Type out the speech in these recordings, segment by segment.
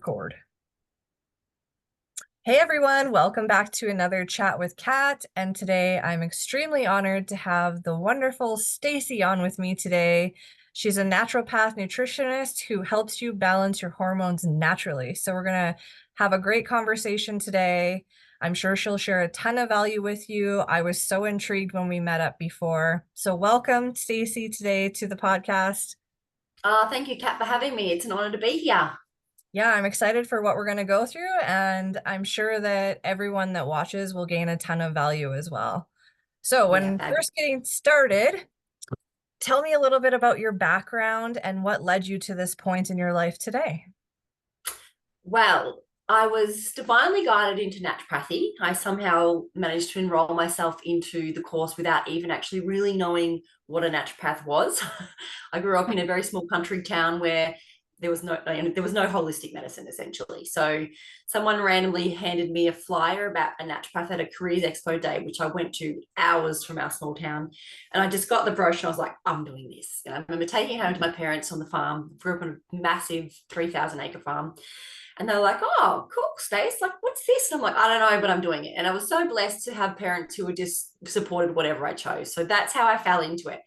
Record. Hey everyone, welcome back to another chat with Kat. And today I'm extremely honored to have the wonderful Stacey on with me today. She's a naturopath nutritionist who helps you balance your hormones naturally. So we're going to have a great conversation today. I'm sure she'll share a ton of value with you. I was so intrigued when we met up before. So welcome, Stacey, today to the podcast. Thank you, Kat, for having me. It's an honor to be here. Yeah, I'm excited for what we're going to go through, and I'm sure that everyone that watches will gain a ton of value as well. So, Yeah, when fab. first getting started, tell me a little bit about your background and what led you to this point in your life today. Well, I was divinely guided into naturopathy. I somehow managed to enroll myself into the course without even actually really knowing what a naturopath was. I grew up in a very small country town where there was no holistic medicine essentially. So someone randomly handed me a flyer about a naturopath at a careers expo day, which I went to hours from our small town. And I just got the brochure. I was like, I'm doing this. And I remember taking it home to my parents on the farm, grew up on a massive 3,000 acre farm. And they're like, oh, cool, Stace. Like, what's this? And I'm like, I don't know, but I'm doing it. And I was so blessed to have parents who were just supported whatever I chose. So that's how I fell into it.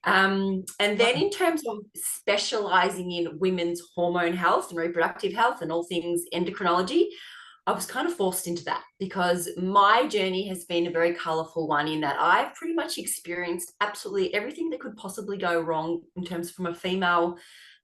And then in terms of specializing in women's hormone health and reproductive health and all things endocrinology, I was kind of forced into that because my journey has been a very colorful one in that I've pretty much experienced absolutely everything that could possibly go wrong in terms from a female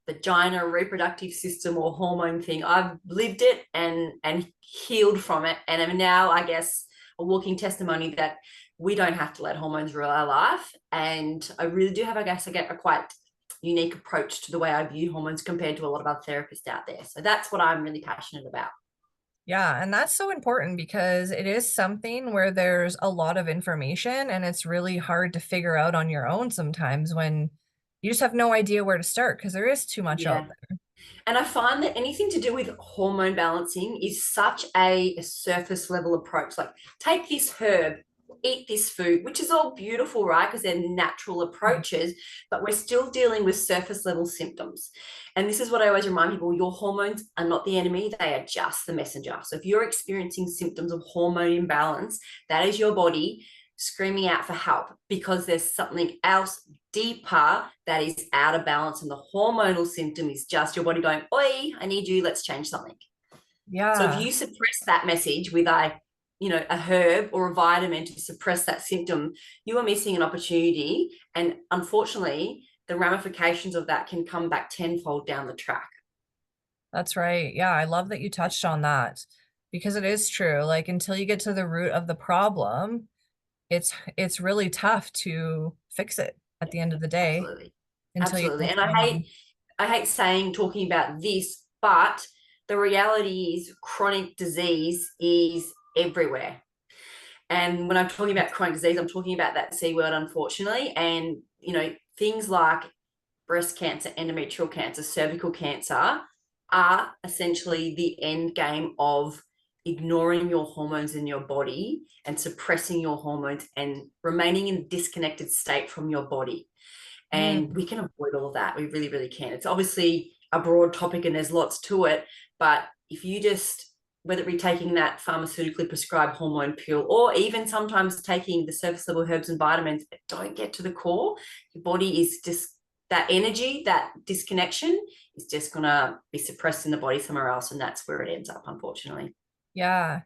vagina, reproductive system, or hormone thing. I've lived it and healed from it, and am now, I guess, a walking testimony that we don't have to let hormones rule our life. And I really do have, I guess, I get a quite unique approach to the way I view hormones compared to a lot of other therapists out there. So that's what I'm really passionate about. Yeah, and that's so important because it is something where there's a lot of information and it's really hard to figure out on your own sometimes when you just have no idea where to start because there is too much out Yeah. there. And I find that anything to do with hormone balancing is such a surface level approach. Like, take this herb, eat this food, which is all beautiful, right? Because they're natural approaches, but we're still dealing with surface level symptoms. And this is what I always remind people: your hormones are not the enemy, they are just the messenger. So if you're experiencing symptoms of hormone imbalance, that is your body screaming out for help because there's something else deeper that is out of balance, and the hormonal symptom is just your body going, oi, I need you, let's change something. So if Yeah. you suppress that message with a herb or a vitamin to suppress that symptom, you are missing an opportunity, and unfortunately the ramifications of that can come back tenfold down the track. That's right. Yeah, I love that you touched on that because it is true. Like until you get to the root of the problem, it's really tough to fix it at Yeah, the end of the day absolutely. until you Absolutely. can And I find. hate I hate saying talking about this, but the reality is chronic disease is everywhere. And when I'm talking about chronic disease, I'm talking about that C word, unfortunately. And, things like breast cancer, endometrial cancer, cervical cancer are essentially the end game of ignoring your hormones in your body and suppressing your hormones and remaining in a disconnected state from your body. And Mm, we can avoid all of that. We really, really can. It's obviously a broad topic and there's lots to it. But if you just, whether it be taking that pharmaceutically prescribed hormone pill or even sometimes taking the surface level herbs and vitamins that don't get to the core, your body is just, that energy, that disconnection is just going to be suppressed in the body somewhere else. And that's where it ends up, unfortunately. yeah.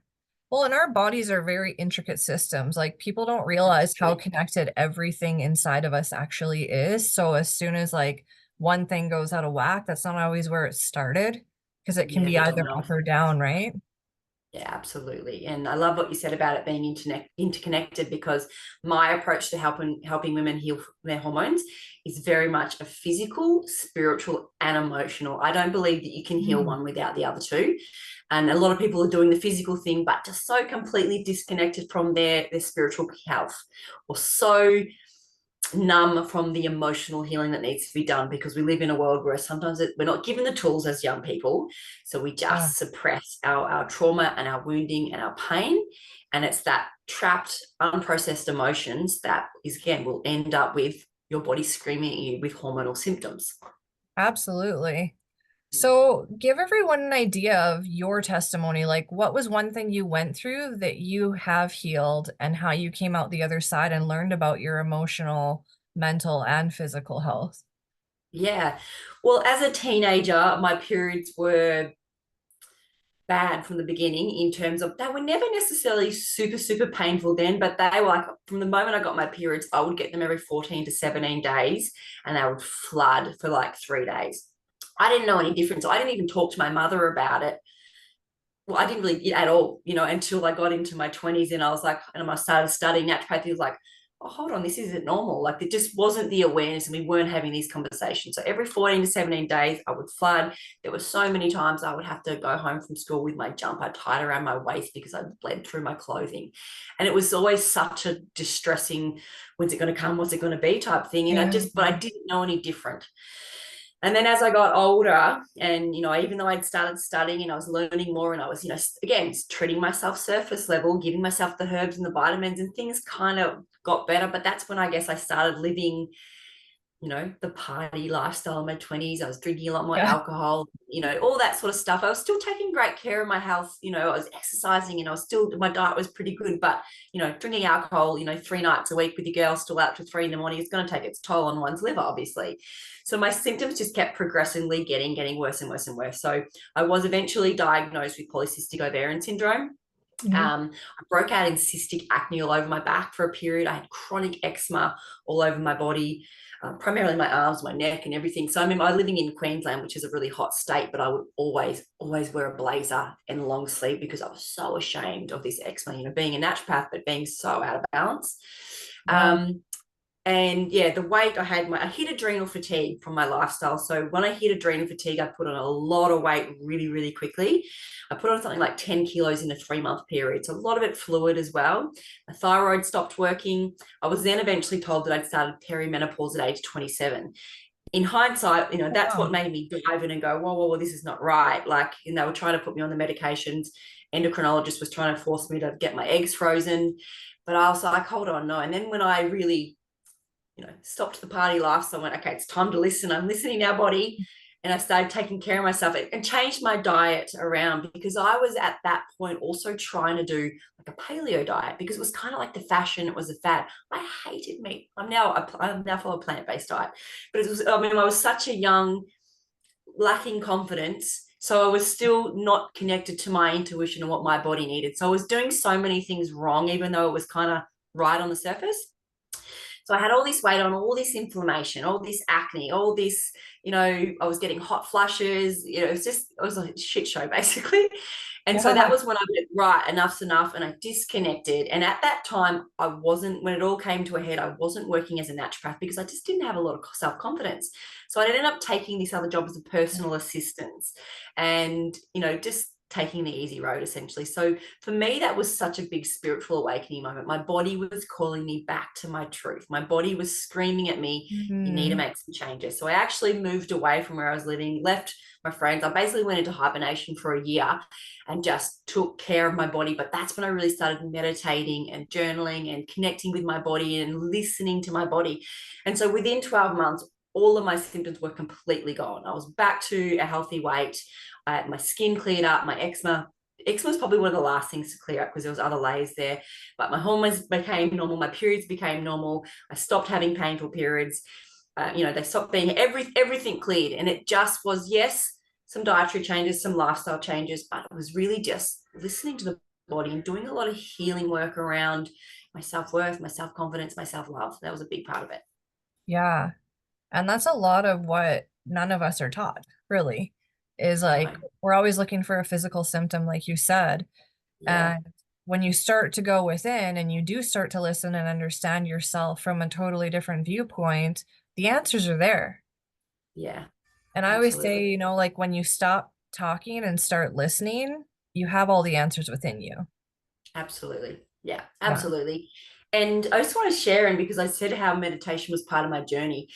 Well, and our bodies are very intricate systems. Like people don't realize how Absolutely. connected everything inside of us actually is. So as soon as like one thing goes out of whack, that's not always where it started because it can Yeah, be the either domino up or effect. down, right? Yeah, absolutely. And I love what you said about it being interconnected, because my approach to helping women heal their hormones is very much a physical, spiritual, and emotional. I don't believe that you can heal Mm. one without the other two. And a lot of people are doing the physical thing, but just so completely disconnected from their spiritual health, or so numb from the emotional healing that needs to be done, because we live in a world where sometimes we're not given the tools as young people. So we Yeah, just suppress our trauma and our wounding and our pain. And it's that trapped, unprocessed emotions that is, again, will end up with your body screaming at you with hormonal symptoms. absolutely. So give everyone an idea of your testimony. Like, what was one thing you went through that you have healed and how you came out the other side and learned about your emotional, mental, and physical health? Yeah. Well, as a teenager, my periods were bad from the beginning in terms of they were never necessarily super, super painful then, but they were like from the moment I got my periods, I would get them every 14 to 17 days and they would flood for like 3 days. I didn't know any difference. I didn't even talk to my mother about it. Well, I didn't really at all, until I got into my 20s and I was like, and I started studying naturopathy. I was like, oh, hold on, this isn't normal. Like, it just wasn't the awareness, and we weren't having these conversations. So every 14 to 17 days, I would flood. There were so many times I would have to go home from school with my jumper tied around my waist because I bled through my clothing. And it was always such a distressing, when's it going to come? What's it going to be type thing. And Yeah. but I didn't know any different. And then as I got older, and even though I'd started studying and I was learning more, and I was, again, treating myself surface level, giving myself the herbs and the vitamins, and things kind of got better. But that's when I guess I started living the party lifestyle in my 20s. I was drinking a lot more Yeah. alcohol, all that sort of stuff. I was still taking great care of my health. I was exercising and my diet was pretty good. But, drinking alcohol, 3 nights a week with your girl still out to 3 in the morning, it's going to take its toll on one's liver, obviously. So my symptoms just kept progressively getting worse and worse and worse. So I was eventually diagnosed with polycystic ovarian syndrome. Mhm. I broke out in cystic acne all over my back for a period. I had chronic eczema all over my body, primarily my arms, my neck, and everything. So I mean, I'm living in Queensland, which is a really hot state, but I would always wear a blazer and long sleeve because I was so ashamed of this eczema, being a naturopath, but being so out of balance. Yeah. And yeah, the weight I hit adrenal fatigue from my lifestyle. So when I hit adrenal fatigue, I put on a lot of weight really, really quickly. I put on something like 10 kilos in a 3 month period. So a lot of it fluid as well. My thyroid stopped working. I was then eventually told that I'd started perimenopause at age 27. In hindsight, Oh, that's what wow. made me dive in and go, whoa, this is not right. Like, they were trying to put me on the medications. Endocrinologist was trying to force me to get my eggs frozen. But I was like, hold on, no. And then when I really stopped the party life. So I went, okay, it's time to listen. I'm listening now, body. And I started taking care of myself and changed my diet around because I was at that point also trying to do like a paleo diet because it was kind of like the fashion. It was a fad. I hated meat. I'm now for a plant-based diet. But it was, I mean, I was such a young, lacking confidence. So I was still not connected to my intuition and what my body needed. So I was doing so many things wrong, even though it was kind of right on the surface. So I had all this weight on, all this inflammation, all this acne, all this, I was getting hot flushes. It was a shit show basically. And so that Yeah. was when I went, right, enough's enough. And I disconnected. And at that time, when it all came to a head, I wasn't working as a naturopath because I just didn't have a lot of self confidence. So I ended up taking this other job as a personal assistant and, just taking the easy road essentially. So for me, that was such a big spiritual awakening moment. My body was calling me back to my truth. My body was screaming at me, you need to Mhm. make some changes. So I actually moved away from where I was living, left my friends. I basically went into hibernation for a year and just took care of my body. But that's when I really started meditating and journaling and connecting with my body and listening to my body. And so within 12 months, all of my symptoms were completely gone. I was back to a healthy weight. My skin cleared up, my eczema was probably one of the last things to clear up because there was other layers there. But my hormones became normal, my periods became normal. I stopped having painful periods. They stopped being everything cleared, and it just was yes, some dietary changes, some lifestyle changes, but it was really just listening to the body and doing a lot of healing work around my self-worth, my self-confidence, my self-love. That was a big part of it. Yeah. And that's a lot of what none of us are taught, really, is like No, we're always looking for a physical symptom, like you said. yeah, And when you start to go within and you do start to listen and understand yourself from a totally different viewpoint, the answers are there. yeah, And I always absolutely. say, like when you stop talking and start listening, you have all the answers within you. Absolutely. Yeah, Yeah. absolutely. And I just want to share, and because I said how meditation was part of my journey,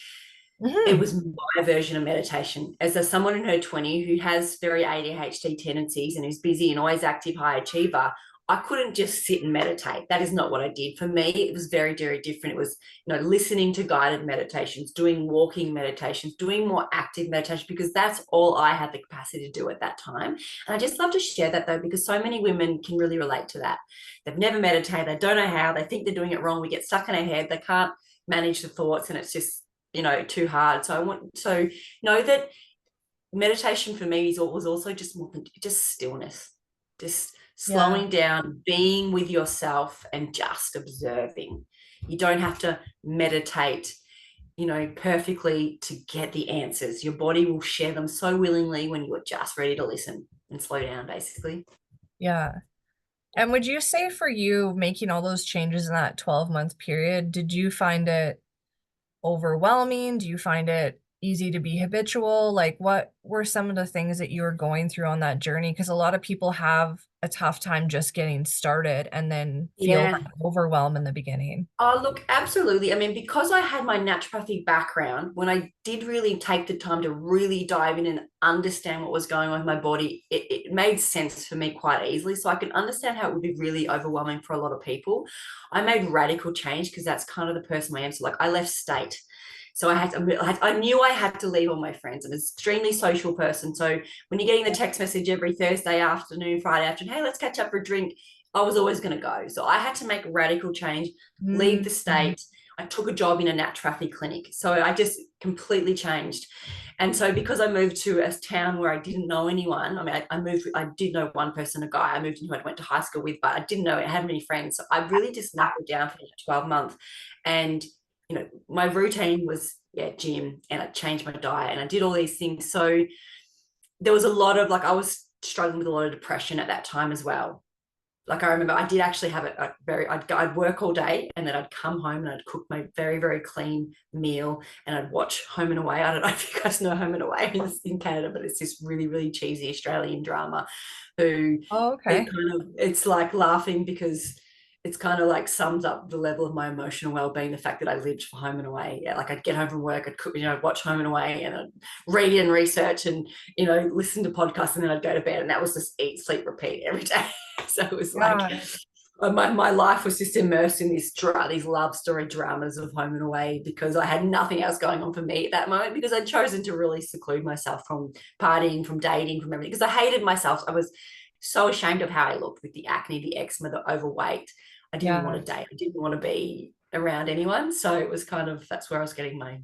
it Hmm. was my version of meditation. As a someone in her 20 who has very ADHD tendencies and is busy and always active, high achiever, I couldn't just sit and meditate. That is not what I did. For me, it was very, very different. It was, listening to guided meditations, doing walking meditations, doing more active meditation, because that's all I had the capacity to do at that time. And I just love to share that though, because so many women can really relate to that. They've never meditated. They don't know how. They think they're doing it wrong. We get stuck in our head. They can't manage the thoughts, and it's just, too hard. So know that meditation for me was also just more than just stillness, just Yeah. slowing down, being with yourself and just observing. You don't have to meditate, perfectly to get the answers. Your body will share them so willingly when you are just ready to listen and slow down, basically. Yeah. And would you say for you making all those changes in that 12-month period, did you find it overwhelming? Do you find it easy to be habitual? Like, what were some of the things that you were going through on that journey? Because a lot of people have a tough time just getting started and then feel Yeah. that overwhelm in the beginning. Oh, look, absolutely. I mean, because I had my naturopathy background, when I did really take the time to really dive in and understand what was going on with my body, it made sense for me quite easily. So I can understand how it would be really overwhelming for a lot of people. I made radical change because that's kind of the person I am. So, like, I left state. So I knew I had to leave all my friends. I'm an extremely social person. So when you're getting the text message every Thursday afternoon, Friday afternoon, hey, let's catch up for a drink, I was always going to go. So I had to make a radical change, leave the Mm-hmm. state. I took a job in a naturopathy clinic. So I just completely changed. And so because I moved to a town where I didn't know anyone, I mean, I did know one person, a guy I moved in who I went to high school with, but I didn't know, I had many friends. So I really just knuckled down for 12 months. And, my routine was, gym, and I changed my diet and I did all these things. So there was a lot of, like, I was struggling with a lot of depression at that time as well. Like, I remember I did actually have I'd work all day and then I'd come home and I'd cook my very, very clean meal and I'd watch Home and Away. I don't know if you guys know Home and Away in Canada, but it's this really, really cheesy Australian drama who Oh, okay. it's like laughing because it's kind of like sums up the level of my emotional well-being, the fact that I lived for Home and Away. Yeah, like I'd get home from work, I'd cook, watch Home and Away and I'd read and research and, listen to podcasts, and then I'd go to bed, and that was just eat, sleep, repeat every day. So it was like Yeah. my life was just immersed in these love story dramas of Home and Away, because I had nothing else going on for me at that moment, because I'd chosen to really seclude myself from partying, from dating, from everything, because I hated myself. I was so ashamed of how I looked with the acne, the eczema, the overweight. I didn't want Yeah. to date. I didn't want to be around anyone. So it was kind of, that's where I was getting my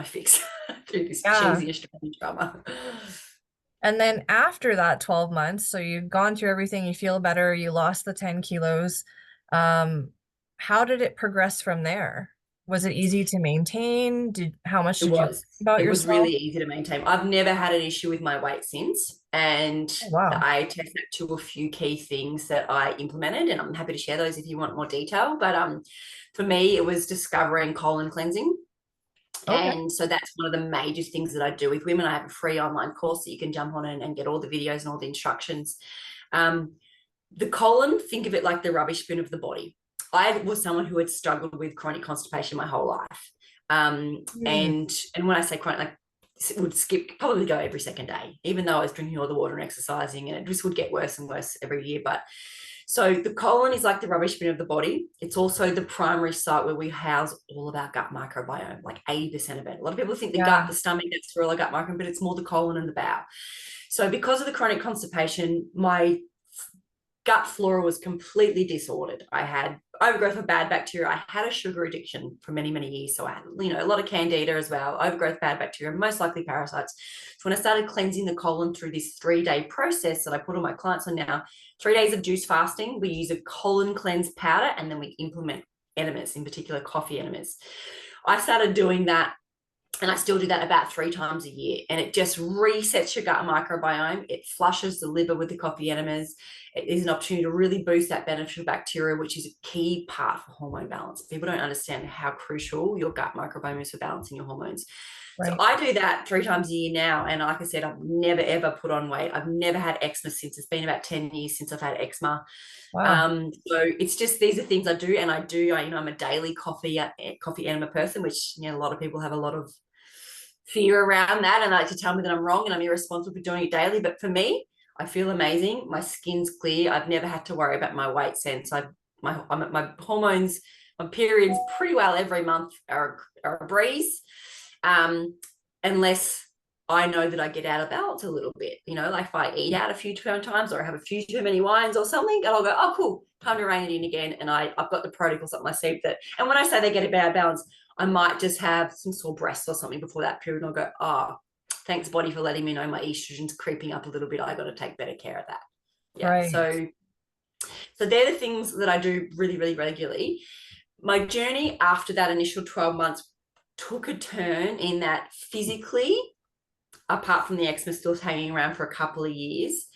fix through this Yeah. cheesy Australian drama. And then after that 12 months, so you've gone through everything, you feel better, you lost the 10 kilos. Um, how did it progress from there? Was it easy to maintain? How much It did you was. think about It was really yourself? easy to maintain. I've never had an issue with my weight since. And Oh, wow. I tested to a few key things that I implemented, and I'm happy to share those if you want more detail. But for me, it was discovering colon cleansing. Okay. And so that's one of the major things that I do with women. I have a free online course that you can jump on and get all the videos and all the instructions. Um, the colon, think of it like the rubbish bin of the body. I was someone who had struggled with chronic constipation my whole life. Mm, And when I say chronic, like, would skip, probably go every second day, even though I was drinking all the water and exercising, and it just would get worse and worse every year. But so the colon is like the rubbish bin of the body. It's also the primary site where we house all of our gut microbiome, like 80% of it. A lot of people think the gut, yeah. the stomach, that's where all our gut microbiome, but it's more the colon and the bowel. So because of the chronic constipation, my gut flora was completely disordered. I had overgrowth of bad bacteria. I had a sugar addiction for many, many years. So I had, a lot of candida as well, overgrowth, bad bacteria, most likely parasites. So when I started cleansing the colon through this 3-day process that I put all my clients on now, 3 days of juice fasting, we use a colon cleanse powder, and then we implement enemas, in particular coffee enemas. I started doing that, and I still do that about 3 times a year. And it just resets your gut microbiome. It flushes the liver with the coffee enemas. It is an opportunity to really boost that beneficial bacteria, which is a key part for hormone balance. People don't understand how crucial your gut microbiome is for balancing your hormones. So Right. I do that 3 times a year now. And like I said, I've never, ever put on weight. I've never had eczema since. It's been about 10 years since I've had eczema. Wow. So it's just, these are things I do. And I'm a daily coffee enema person, which, a lot of people have a lot of fear around that, and I like to tell me that I'm wrong and I'm irresponsible for doing it daily. But for me, I feel amazing. My skin's clear. I've never had to worry about my weight since my hormones, my periods pretty well every month are a breeze. Um, unless I know that I get out of balance a little bit, like if I eat out a few too times or I have a few too many wines or something, and I'll go, oh, cool, time to rein it in again. And I've got the protocols up my sleeve that, and when I say they get a bad balance, I might just have some sore breasts or something before that period. And I'll go, oh, thanks, body, for letting me know my estrogen's creeping up a little bit. I got to take better care of that. Yeah. Right. So they're the things that I do really, really regularly. My journey after that initial 12 months took a turn in that physically, apart from the eczema still hanging around for a couple of years,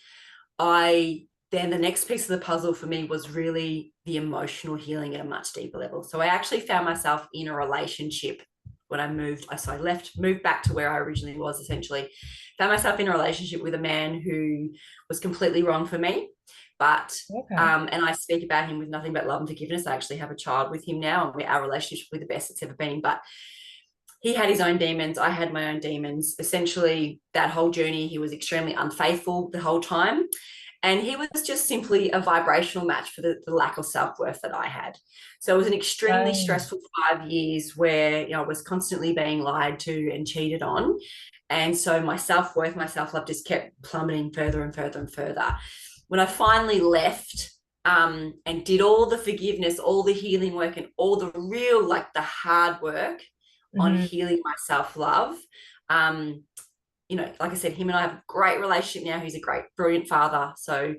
then the next piece of the puzzle for me was really the emotional healing at a much deeper level. So I actually found myself in a relationship when I moved. So I moved back to where I originally was, essentially. Found myself in a relationship with a man who was completely wrong for me. But Okay. and I speak about him with nothing but love and forgiveness. I actually have a child with him now, and our relationship will be the best it's ever been. But he had his own demons. I had my own demons. Essentially, that whole journey, he was extremely unfaithful the whole time. And he was just simply a vibrational match for the lack of self-worth that I had. So it was an extremely Right. stressful 5 years where I was constantly being lied to and cheated on. And so my self-worth, my self-love just kept plummeting further and further and further. When I finally left, and did all the forgiveness, all the healing work, and all the real, like the hard work on Hmm. healing my self-love. Like I said, him and I have a great relationship now. He's a great, brilliant father. So,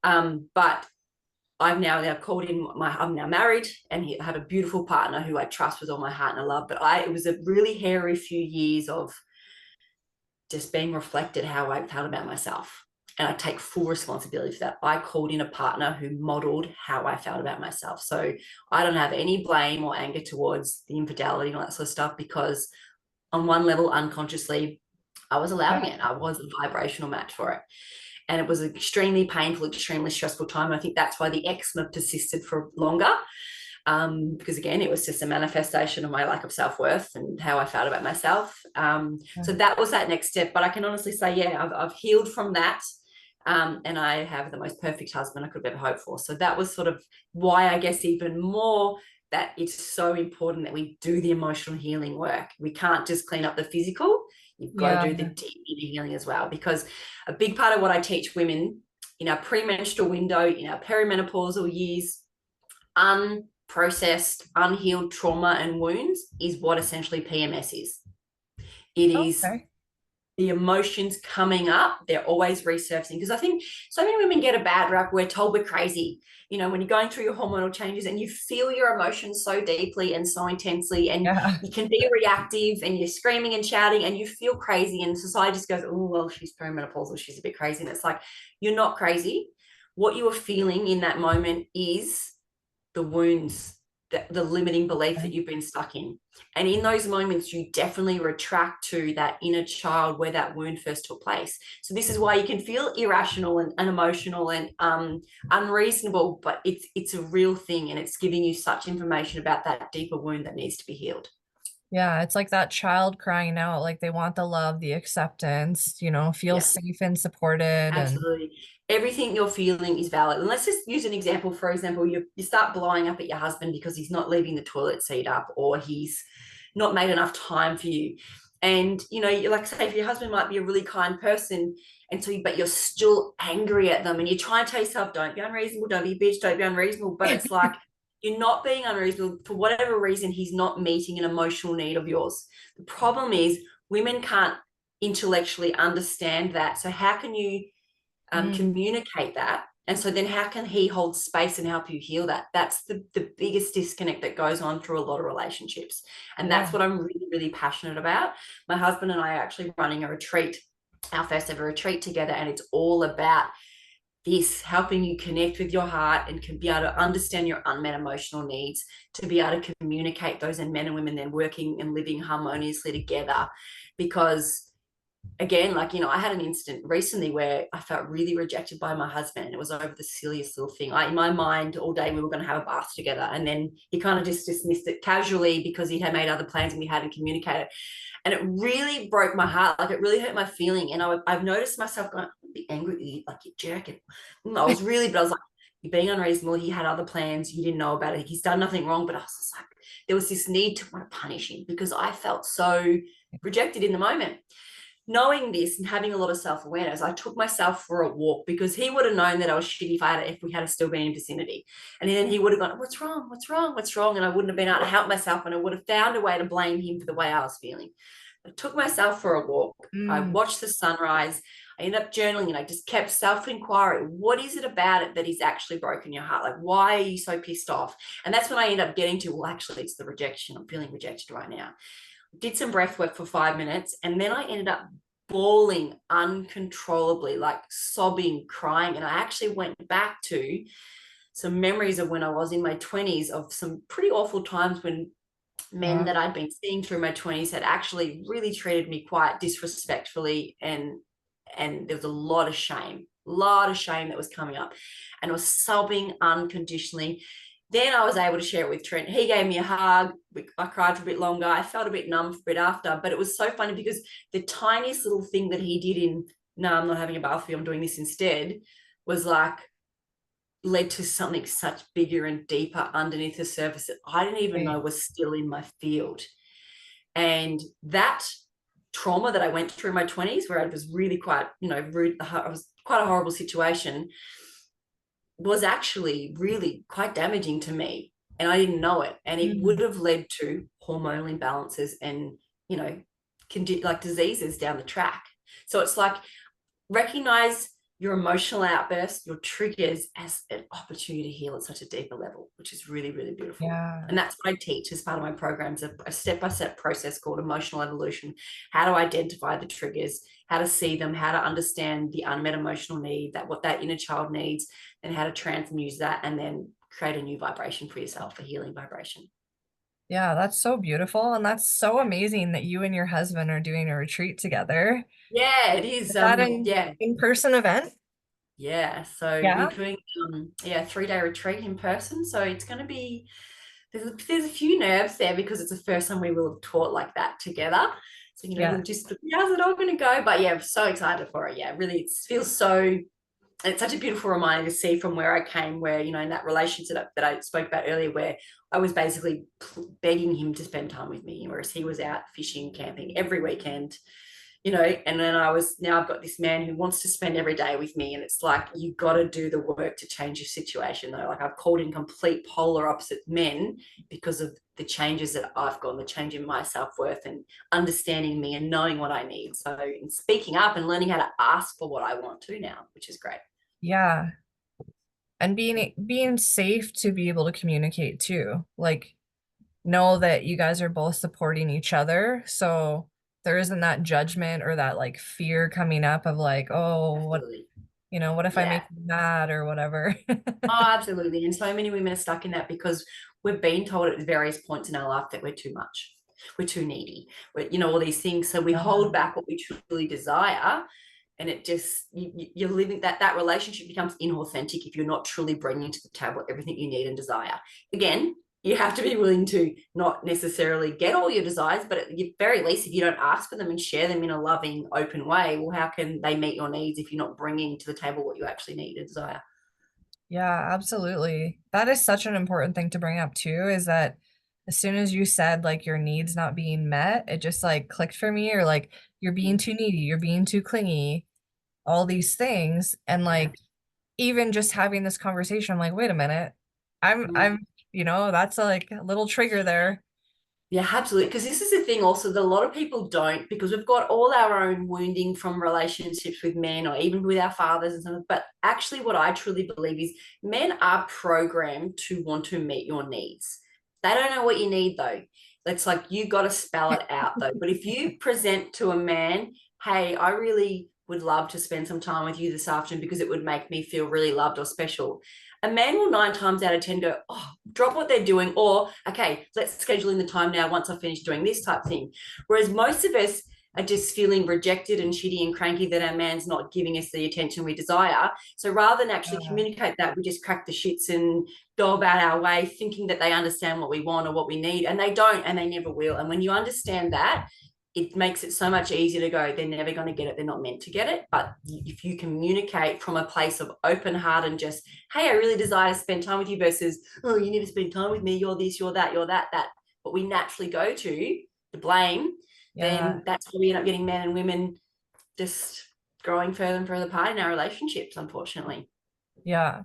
but I've now called in I'm now married, and I have a beautiful partner who I trust with all my heart and I love. But it was a really hairy few years of just being reflected how I felt about myself. And I take full responsibility for that. I called in a partner who modeled how I felt about myself. So I don't have any blame or anger towards the infidelity and all that sort of stuff, because on one level, unconsciously, I was allowing Yeah. it. I was a vibrational match for it. And it was an extremely painful, extremely stressful time. I think that's why the eczema persisted for longer, because again, it was just a manifestation of my lack of self-worth and how I felt about myself. So that was that next step. But I can honestly say, yeah, I've healed from that. And I have the most perfect husband I could have ever hoped for. So that was sort of why, I guess, even more that it's so important that we do the emotional healing work. We can't just clean up the physical. You've got to Yeah. do the deep inner healing as well, because a big part of what I teach women in our premenstrual window, in our perimenopausal years, unprocessed, unhealed trauma and wounds is what essentially PMS is. It is Okay. the emotions coming up, they're always resurfacing. Because I think so many women get a bad rap. We're told we're crazy, when you're going through your hormonal changes and you feel your emotions so deeply and so intensely, and Yeah. you can be reactive and you're screaming and shouting and you feel crazy, and society just goes, oh, well, she's perimenopausal, she's a bit crazy. And it's like, you're not crazy. What you are feeling in that moment is the wounds, the limiting belief that you've been stuck in. And in those moments, you definitely retract to that inner child where that wound first took place. So this is why you can feel irrational and emotional and unreasonable, but it's a real thing, and it's giving you such information about that deeper wound that needs to be healed. Yeah, it's like that child crying out, like they want the love, the acceptance, feel Yeah. safe and supported and Absolutely. Everything you're feeling is valid. And let's just use an example. For example, you start blowing up at your husband because he's not leaving the toilet seat up, or he's not made enough time for you. And, like say, if your husband might be a really kind person, but you're still angry at them, and you try and tell yourself, don't be unreasonable, don't be a bitch, don't be unreasonable. But it's like, you're not being unreasonable. For whatever reason, he's not meeting an emotional need of yours. The problem is women can't intellectually understand that. So how can you mm, communicate that? And so then how can he hold space and help you heal that? That's the biggest disconnect that goes on through a lot of relationships. And yeah. that's what I'm really, really passionate about. My husband and I are actually running a retreat, our first ever retreat together. And it's all about this, helping you connect with your heart and can be able to understand your unmet emotional needs, to be able to communicate those, and men and women then working and living harmoniously together. Because again, I had an incident recently where I felt really rejected by my husband, and it was over the silliest little thing. In my mind all day we were going to have a bath together, and then he kind of just dismissed it casually because he had made other plans and we hadn't communicated. And it really broke my heart. Like, it really hurt my feeling. And I've noticed myself going, be angry with you, like you're jerking. I was really, but I was like, you're being unreasonable. He had other plans. You didn't know about it. He's done nothing wrong. But I was just like, there was this need to want to punish him because I felt so rejected in the moment. Knowing this and having a lot of self-awareness, I took myself for a walk because he would have known that I was shitty if we had still been in vicinity. And then he would have gone, what's wrong? What's wrong? What's wrong? And I wouldn't have been able to help myself, and I would have found a way to blame him for the way I was feeling. I took myself for a walk. I Mm, watched the sunrise. I ended up journaling, and I just kept self-inquiry. What is it about it that he's actually broken your heart? Like, why are you so pissed off? And that's when I ended up getting to, well, actually, it's the rejection. I'm feeling rejected right now. Did some breath work for 5 minutes, and then I ended up bawling uncontrollably, like sobbing, crying. And I actually went back to some memories of when I was in my 20s of some pretty awful times when men yeah. that I'd been seeing through my 20s had actually really treated me quite disrespectfully, and there was a lot of shame that was coming up, and I was sobbing unconditionally. Then I was able to share it with Trent. He gave me a hug. I cried for a bit longer. I felt a bit numb for a bit after, but it was so funny because the tiniest little thing that he did in, no, I'm not having a bath for you, I'm doing this instead, was like led to something such bigger and deeper underneath the surface that I didn't even know Right. was still in my field. And that trauma that I went through in my 20s, where I was really quite, rude, I was quite a horrible situation, was actually really quite damaging to me. And I didn't know it. And it would Mm, have led to hormonal imbalances and, like diseases down the track. So it's like, recognize your emotional outbursts, your triggers as an opportunity to heal at such a deeper level, which is really, really beautiful. yeah. And that's what I teach as part of my programs, a step-by-step process called emotional evolution, how to identify the triggers, how to see them, how to understand the unmet emotional need, that what that inner child needs, and how to transmute that and then create a new vibration for yourself, a healing vibration. Yeah, that's so beautiful. And that's so amazing that you and your husband are doing a retreat together. Yeah, it is. Is that an Yeah, in-person event? yeah. So we're Yeah. doing a 3-day retreat in person. So it's going to be, there's a few nerves there because it's the first time we will have taught like that together. So, Yeah. we'll just, how's it all going to go? But yeah, I'm so excited for it. Yeah, really, it feels so, it's such a beautiful reminder to see from where I came, where, in that relationship that I spoke about earlier, where I was basically begging him to spend time with me, whereas he was out fishing, camping every weekend, and then now I've got this man who wants to spend every day with me. And it's like, you got to do the work to change your situation though. Like I've called in complete polar opposite men because of the changes that I've gone, the change in my self-worth and understanding me and knowing what I need. So in speaking up and learning how to ask for what I want to now, which is great. Yeah. And being safe to be able to communicate too. Like know that you guys are both supporting each other. So there isn't that judgment or that like fear coming up of like, oh, Absolutely. what if I Yeah. make you mad or whatever? Oh, absolutely. And so many women are stuck in that because we've been told at various points in our life that we're too much, we're too needy, all these things. So we hold back what we truly desire. And it just, you're living that relationship becomes inauthentic if you're not truly bringing to the table everything you need and desire. Again, you have to be willing to not necessarily get all your desires, but at the very least, if you don't ask for them and share them in a loving, open way, well, how can they meet your needs if you're not bringing to the table what you actually need and desire? Yeah, absolutely. That is such an important thing to bring up too, is that as soon as you said like your needs not being met, it just like clicked for me, or like you're being too needy, you're being too clingy, all these things. And Yeah. like even just having this conversation, I'm like, wait a minute. I'm, that's like a little trigger there. Yeah, absolutely. Because this is the thing also that a lot of people don't, because we've got all our own wounding from relationships with men or even with our fathers and something. But actually, what I truly believe is men are programmed to want to meet your needs. They don't know what you need though. It's like you got to spell it out though. But if you present to a man, hey, I really would love to spend some time with you this afternoon because it would make me feel really loved or special. A man will 9 times out of 10 go, oh, drop what they're doing, or okay, let's schedule in the time now once I finish doing this type thing. Whereas most of us are just feeling rejected and shitty and cranky that our man's not giving us the attention we desire. So rather than actually Yeah. communicate that, we just crack the shits and go about our way thinking that they understand what we want or what we need. And they don't, and they never will. And when you understand that, it makes it so much easier to go, they're never going to get it, they're not meant to get it. But if you communicate from a place of open heart and just, hey, I really desire to spend time with you, versus, oh, you need to spend time with me, you're this, you're that, you're that, what we naturally go to, the blame, Yeah. then that's where we end up getting men and women just growing further and further apart in our relationships, unfortunately. Yeah.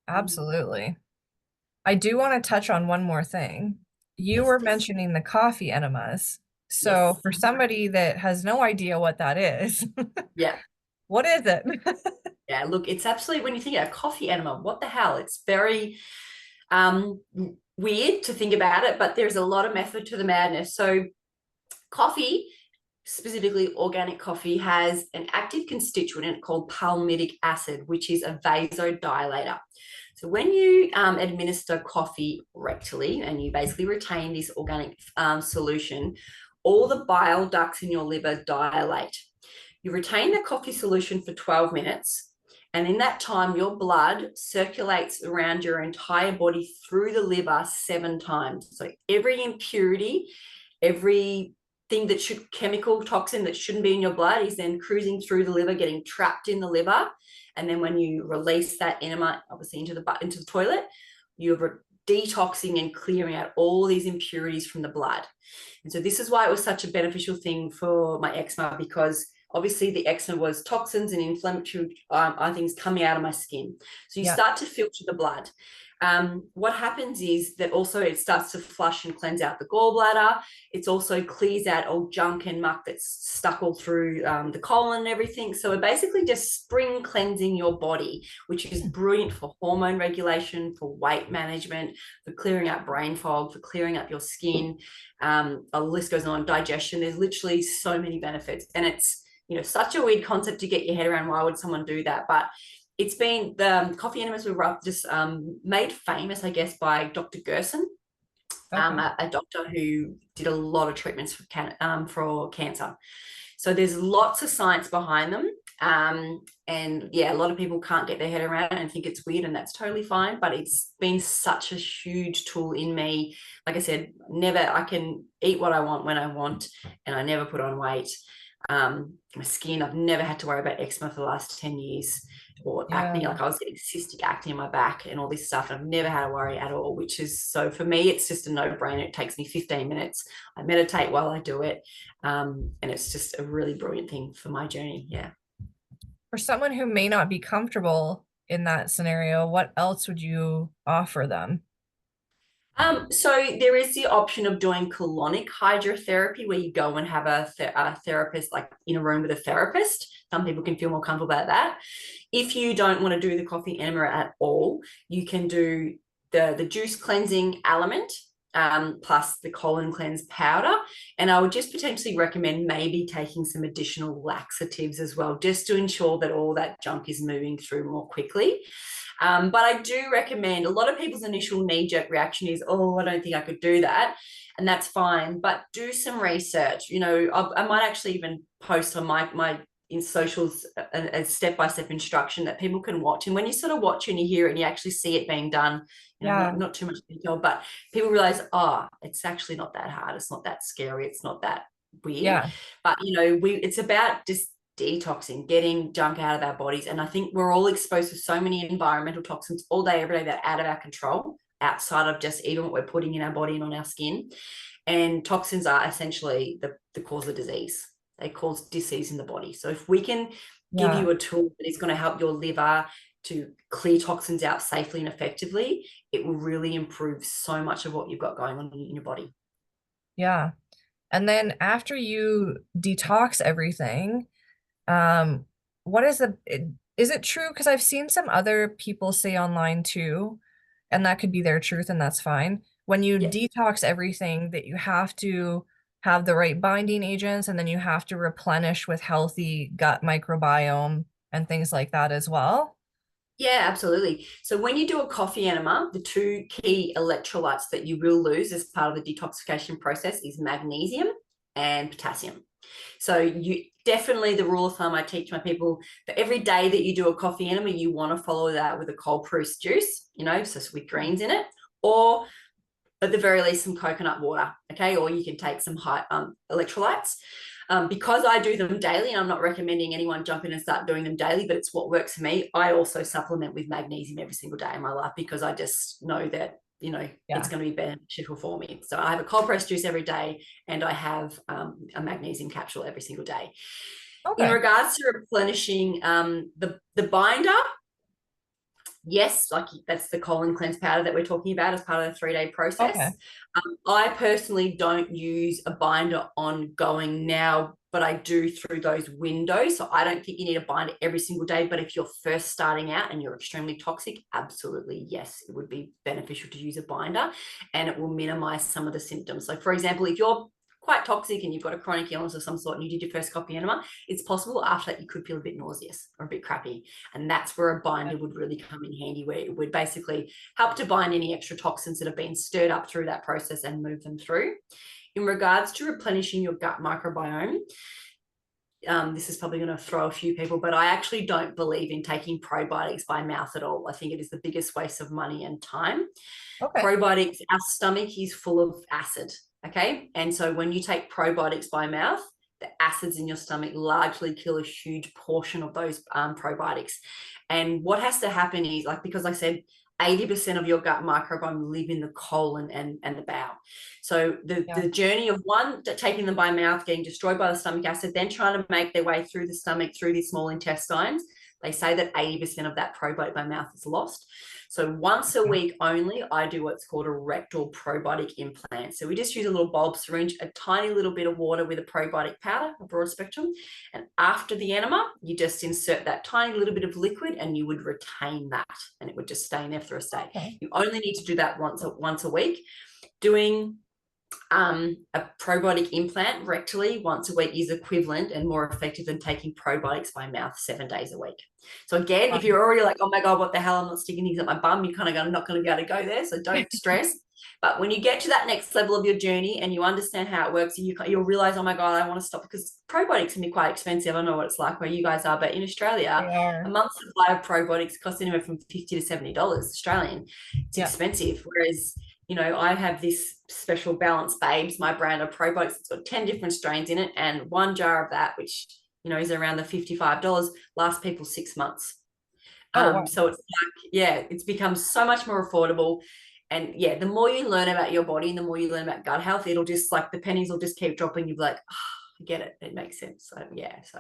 Absolutely. I do want to touch on one more thing. You Yes, were please. mentioning the coffee enemas. So, Yes. for somebody that has no idea what that is, Yeah. what is it? Yeah. Look, it's absolutely, when you think of a coffee enema, what the hell? It's very um, weird to think about it, but there's a lot of method to the madness. So, coffee, specifically organic coffee, has an active constituent in it called palmitic acid, which is a vasodilator. So when you administer coffee rectally and you basically retain this organic solution, all the bile ducts in your liver dilate. You retain the coffee solution for 12 minutes. And in that time, your blood circulates around your entire body through the liver 7 times. So every impurity, every thing that should, chemical toxin that shouldn't be in your blood, is then cruising through the liver, getting trapped in the liver. And then when you release that enema, obviously into the toilet, you're detoxing and clearing out all these impurities from the blood. And so this is why it was such a beneficial thing for my eczema, because obviously the eczema was toxins and inflammatory things coming out of my skin. So you Yeah. start to filter the blood. What happens is that also it starts to flush and cleanse out the gallbladder. It also clears out all junk and muck that's stuck all through the colon and everything. So we're basically just spring cleansing your body, which is brilliant for hormone regulation, for weight management, for clearing up brain fog, for clearing up your skin. The list goes on, digestion. There's literally so many benefits. And it's, such a weird concept to get your head around. Why would someone do that? But it's been, the coffee enemas were just made famous, I guess, by Dr. Gerson, Okay. a doctor who did a lot of treatments for cancer. So there's lots of science behind them. And yeah, a lot of people can't get their head around it and think it's weird, and that's totally fine. But it's been such a huge tool in me. Like I said, I can eat what I want when I want, and I never put on weight. My skin, I've never had to worry about eczema for the last 10 years, or acne. Yeah. Like I was getting cystic acne in my back and all this stuff. And I've never had to worry at all, which is, so for me, it's just a no-brainer. It takes me 15 minutes. I meditate while I do it. And it's just a really brilliant thing for my journey. Yeah. For someone who may not be comfortable in that scenario, what else would you offer them? So there is the option of doing colonic hydrotherapy, where you go and have a therapist, like in a room with a therapist. Some people can feel more comfortable about that. If you don't want to do the coffee enema at all, you can do the juice cleansing element, plus the colon cleanse powder. And I would just potentially recommend maybe taking some additional laxatives as well, just to ensure that all that junk is moving through more quickly. But I do recommend, a lot of people's initial knee-jerk reaction is, oh, I don't think I could do that. And that's fine. But do some research. I might actually even post on my in socials a step-by-step instruction that people can watch. And when you sort of watch and you hear it and you actually see it being done, Yeah. not too much detail, but people realize, oh, it's actually not that hard. It's not that scary. It's not that weird. Yeah. But, it's about just detoxing, getting junk out of our bodies. And I think we're all exposed to so many environmental toxins all day, every day, that are out of our control, outside of just even what we're putting in our body and on our skin. And toxins are essentially the cause of disease. They cause disease in the body. So if we can give Yeah. you a tool that is going to help your liver to clear toxins out safely and effectively, it will really improve so much of what you've got going on in your body. Yeah. And then after you detox everything, Um, what is it true? Because I've seen some other people say online too, and that could be their truth, and that's fine. When you Yeah. detox everything, that you have to have the right binding agents, and then you have to replenish with healthy gut microbiome and things like that as well. Yeah, absolutely. So when you do a coffee enema, the two key electrolytes that you will lose as part of the detoxification process is magnesium and potassium. So you definitely, the rule of thumb I teach my people, that every day that you do a coffee enema, you want to follow that with a cold pressed juice, so with greens in it, or at the very least, some coconut water, okay? Or you can take some high electrolytes. Because I do them daily, and I'm not recommending anyone jump in and start doing them daily, but it's what works for me. I also supplement with magnesium every single day in my life because I just know that, it's Yeah. going to be beneficial for me. So I have a cold pressed juice every day, and I have a magnesium capsule every single day. In Okay. regards to replenishing the binder, yes, like that's the colon cleanse powder that we're talking about as part of the 3-day Okay. process. I personally don't use a binder ongoing now, but I do through those windows. So I don't think you need a binder every single day. But if you're first starting out and you're extremely toxic, absolutely, yes, it would be beneficial to use a binder, and it will minimize some of the symptoms. So, for example, if you're quite toxic and you've got a chronic illness of some sort and you did your first copy enema, it's possible after that you could feel a bit nauseous or a bit crappy. And that's where a binder would really come in handy, where it would basically help to bind any extra toxins that have been stirred up through that process and move them through. In regards to replenishing your gut microbiome, this is probably going to throw a few people, but I actually don't believe in taking probiotics by mouth at all. I think it is the biggest waste of money and time. Okay. Probiotics, our stomach is full of acid, okay? And so when you take probiotics by mouth, the acids in your stomach largely kill a huge portion of those probiotics. And what has to happen is, like, because I said 80% of your gut microbiome live in the colon and the bowel. So Yeah. the journey of one, taking them by mouth, getting destroyed by the stomach acid, then trying to make their way through the stomach, through the small intestines, they say that 80% of that probiotic by mouth is lost. So once a week only, I do what's called a rectal probiotic implant. So we just use a little bulb syringe, a tiny little bit of water with a probiotic powder, a broad spectrum. And after the enema, you just insert that tiny little bit of liquid and you would retain that, and it would just stay in there for a stay. Okay. You only need to do that once a week. Doing a probiotic implant rectally once a week is equivalent and more effective than taking probiotics by mouth 7 days a week. So again, if you're already like, oh my God, what the hell, I'm not sticking things up my bum, you kind of go, I'm not going to be able to go there. So don't stress. But when you get to that next level of your journey and you understand how it works, you'll realize, oh my God, I want to stop, because probiotics can be quite expensive. I don't know what it's like where you guys are, but in Australia, They a are. month's supply of probiotics costs anywhere from $50 to $70 Australian. It's Yeah. expensive. Whereas, I have this special Balance Babes, my brand of probiotics. It's got 10 different strains in it, and one jar of that, which, is around the $55, lasts people 6 months. Oh, wow. So it's like, yeah, it's become so much more affordable. And yeah, the more you learn about your body and the more you learn about gut health, it'll just, like, the pennies will just keep dropping. You'll be like, oh, I get it. It makes sense. So yeah, so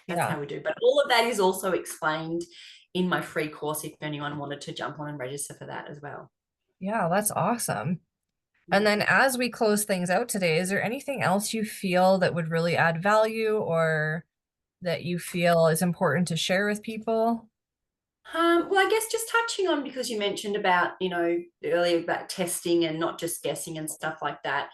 that's Yeah. how we do. But all of that is also explained in my free course if anyone wanted to jump on and register for that as well. Yeah, that's awesome. And then as we close things out today, is there anything else you feel that would really add value or that you feel is important to share with people? Well, I guess just touching on, because you mentioned about, earlier about testing and not just guessing and stuff like that.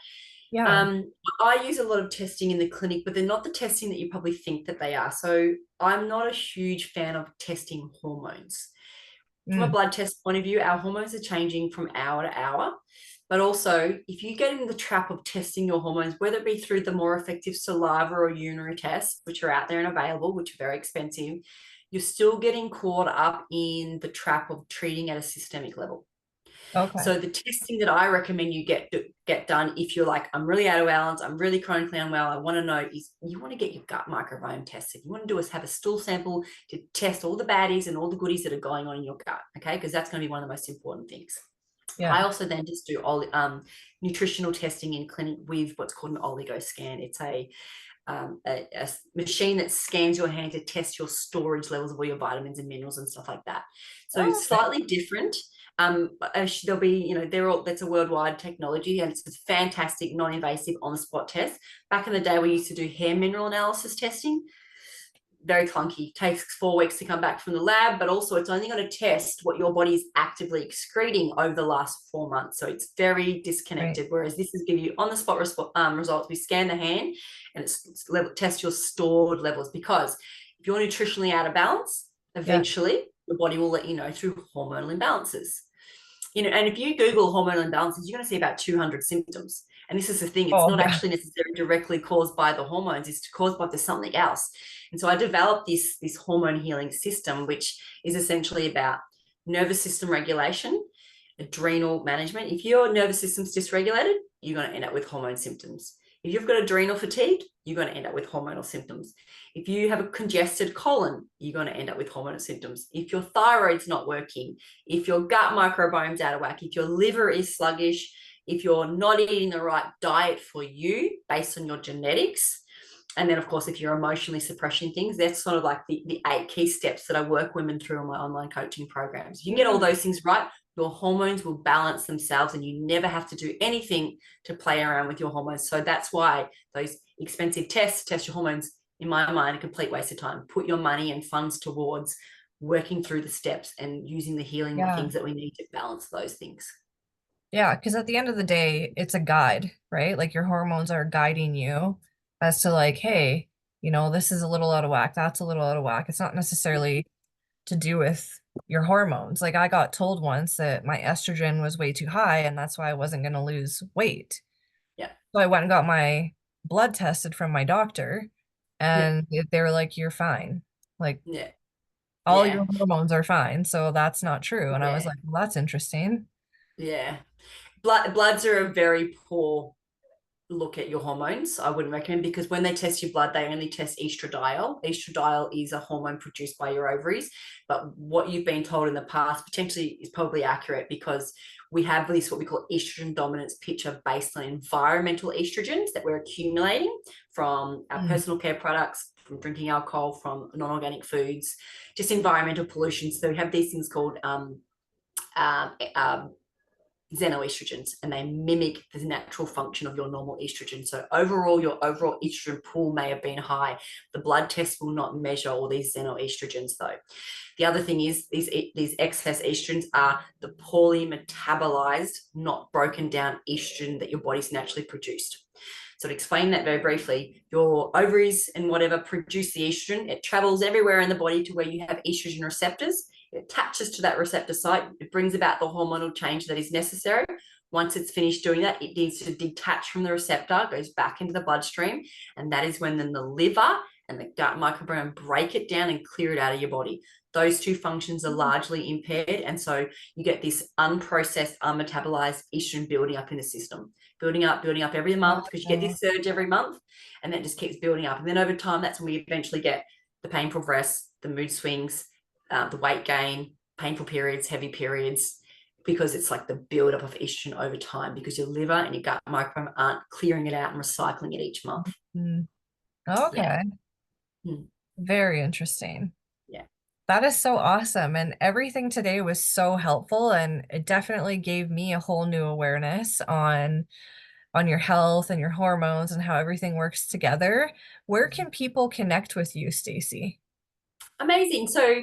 Yeah. Um, I use a lot of testing in the clinic, but they're not the testing that you probably think that they are. So I'm not a huge fan of testing hormones. From a Mm. blood test point of view, our hormones are changing from hour to hour. But also, if you get in the trap of testing your hormones, whether it be through the more effective saliva or urinary tests, which are out there and available, which are very expensive, you're still getting caught up in the trap of treating at a systemic level. Okay. So the testing that I recommend you get done, if you're like, I'm really out of balance, I'm really chronically unwell, I want to know, is you want to get your gut microbiome tested. You want to do is have a stool sample to test all the baddies and all the goodies that are going on in your gut, okay? Because that's going to be one of the most important things. Yeah. I also then just do all nutritional testing in clinic with what's called an oligo scan. It's a machine that scans your hand to test your storage levels of all your vitamins and minerals and stuff like that. So Oh, it's okay. slightly different. There'll be, that's a worldwide technology, and it's a fantastic, non-invasive on-the-spot test. Back in the day, we used to do hair mineral analysis testing. Very clunky, takes 4 weeks to come back from the lab, but also it's only going to test what your body is actively excreting over the last 4 months. So it's very Right. disconnected. Whereas this is give you on the spot results. We scan the hand and it's test your stored levels, because if you're nutritionally out of balance, Yeah. eventually the body will let you know through hormonal imbalances. And if you Google hormonal imbalances, you're going to see about 200 symptoms. And this is the thing, it's Oh, not yeah. actually necessarily directly caused by the hormones, it's caused by something else. And so I developed this hormone healing system, which is essentially about nervous system regulation, adrenal management. If your nervous system's dysregulated, you're going to end up with hormone symptoms. If you've got adrenal fatigue, you're going to end up with hormonal symptoms. If you have a congested colon, you're going to end up with hormonal symptoms. If your thyroid's not working, if your gut microbiome's out of whack, if your liver is sluggish, if you're not eating the right diet for you based on your genetics, and then of course if you're emotionally suppressing things, that's sort of like the 8 key steps that I work women through on my online coaching programs. If you can get all Mm. those things right, your hormones will balance themselves and you never have to do anything to play around with your hormones. So that's why those expensive tests, test your hormones, in my mind, a complete waste of time. Put your money and funds towards working through the steps and using the healing Yeah. things that we need to balance those things. Yeah, because at the end of the day, it's a guide, right? Like your hormones are guiding you as to like, hey, this is a little out of whack, that's a little out of whack. It's not necessarily to do with your hormones. Like I got told once that my estrogen was way too high and that's why I wasn't going to lose weight. Yeah. So I went and got my blood tested from my doctor Yeah. and they were like, you're fine. Like Yeah. all Yeah. your hormones are fine. So that's not true. And I was Yeah. like, well, that's interesting. Yeah. Bloods are a very poor look at your hormones. I wouldn't recommend, because when they test your blood, they only test estradiol. Estradiol is a hormone produced by your ovaries. But what you've been told in the past potentially is probably accurate, because we have this what we call estrogen dominance picture based on environmental estrogens that we're accumulating from our Mm. personal care products, from drinking alcohol, from non-organic foods, just environmental pollution. So we have these things called um, um, xenoestrogens, and they mimic the natural function of your normal estrogen. So overall, your overall estrogen pool may have been high. The blood test will not measure all these xenoestrogens though. The other thing is these excess estrogens are the poorly metabolized, not broken down estrogen that your body's naturally produced. So to explain that very briefly, your ovaries and whatever produce the estrogen. It travels everywhere in the body to where you have estrogen receptors. It attaches to that receptor site. It brings about the hormonal change that is necessary. Once it's finished doing that, it needs to detach from the receptor, goes back into the bloodstream, and that is when then the liver and the gut microbiome break it down and clear it out of your body. Those two functions are largely impaired, and so you get this unprocessed, unmetabolized estrogen building up in the system, building up every month, because you get Uh, this surge every month, and that just keeps building up. And then over time, that's when we eventually get the painful breasts, the mood swings, the weight gain, painful periods, heavy periods, because it's like the buildup of estrogen over time, because your liver and your gut microbiome aren't clearing it out and recycling it each month. mm. Yeah. Okay. Hmm. Very interesting. Yeah. That is so awesome. And everything today was so helpful and it definitely gave me a whole new awareness on your health and your hormones and how everything works together. Where can people connect with you, Stacey? Amazing. So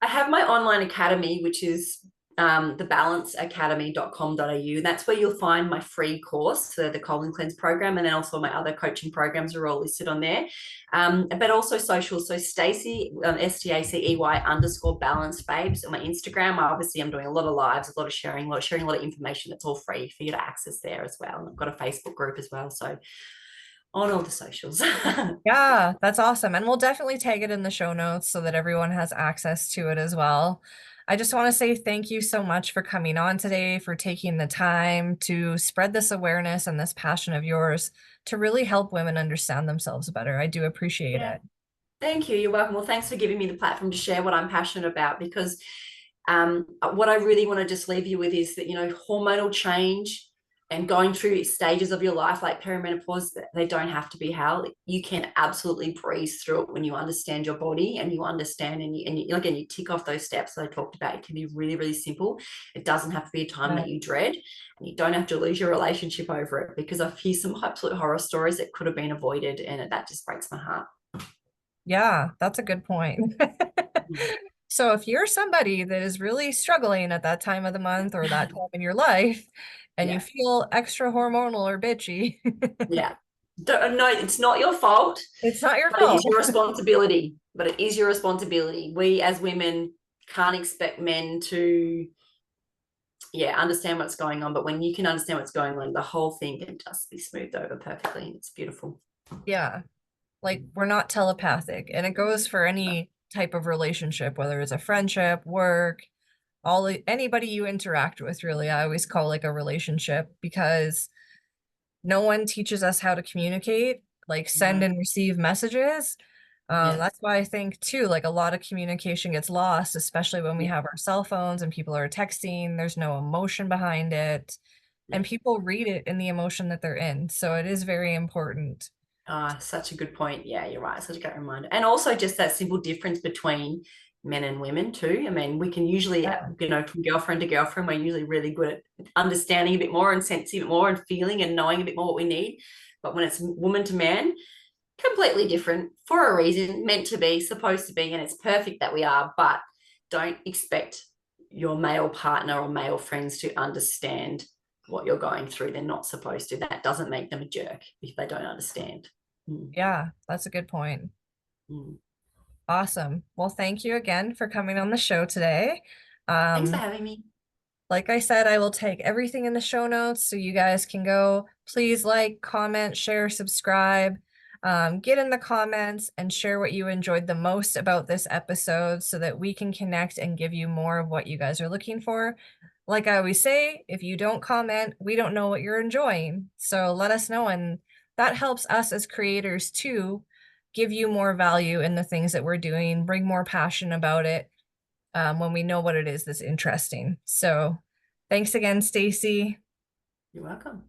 I have my online academy, which is thebalanceacademy.com.au. And that's where you'll find my free course for the colon cleanse program. And then also my other coaching programs are all listed on there. But also social. So Stacey, Stacey _ balance babes on my Instagram. Obviously, I'm doing a lot of lives, a lot of sharing, a lot of information that's all free for you to access there as well. And I've got a Facebook group as well. So on all the socials. Yeah, that's awesome. And we'll definitely tag it in the show notes so that everyone has access to it as well. I just want to say thank you so much for coming on today, for taking the time to spread this awareness and this passion of yours to really help women understand themselves better. I do appreciate Yeah. it. Thank you. You're welcome. Well, thanks for giving me the platform to share what I'm passionate about, because what I really want to just leave you with is that, hormonal change and going through stages of your life like perimenopause, they don't have to be hell. You can absolutely breeze through it when you understand your body and you understand, and again, you tick off those steps that I talked about. It can be really, really simple. It doesn't have to be a time Yeah. that you dread, and you don't have to lose your relationship over it, because I've heard some absolute horror stories that could have been avoided, and that just breaks my heart. Yeah, that's a good point. So if you're somebody that is really struggling at that time of the month or that time in your life and you Yeah. feel extra hormonal or bitchy, Yeah. No, it's not your fault, it's not your but it is fault. your responsibility. But it is your responsibility. We as women can't expect men to, yeah, understand what's going on. But when you can understand what's going on, the whole thing can just be smoothed over perfectly. It's beautiful. Yeah, like we're not telepathic and it goes for any type of relationship, whether it's a friendship, work, anybody you interact with, really. I always call like a relationship, because no one teaches us how to communicate, like send Mm-hmm. and receive messages. Yeah. That's why I think too, like a lot of communication gets lost, especially when we Yeah. have our cell phones and people are texting. There's no emotion behind it, and Yeah. people read it in the emotion that they're in. So it is very important. Ah, such a good point. Yeah, you're right. Such a great reminder. And also just that simple difference between men and women too. I mean, we can usually, Yeah. from girlfriend to girlfriend, we're usually really good at understanding a bit more and sensing a bit more and feeling and knowing a bit more what we need. But when it's woman to man, completely different for a reason, meant to be, supposed to be, and it's perfect that we are, but don't expect your male partner or male friends to understand what you're going through. They're not supposed to. That doesn't make them a jerk if they don't understand. Mm, Yeah, that's a good point. mm. Awesome. Well, thank you again for coming on the show today. Thanks for Um, having me. Like I said, I will take everything in the show notes so you guys can go. Please like, comment, share, subscribe. Get in the comments and share what you enjoyed the most about this episode so that we can connect and give you more of what you guys are looking for. Like I always say, if you don't comment, we don't know what you're enjoying. So let us know, and that helps us as creators too give you more value in the things that we're doing, bring more passion about it, when we know what it is that's interesting. So thanks again, Stacey. You're welcome.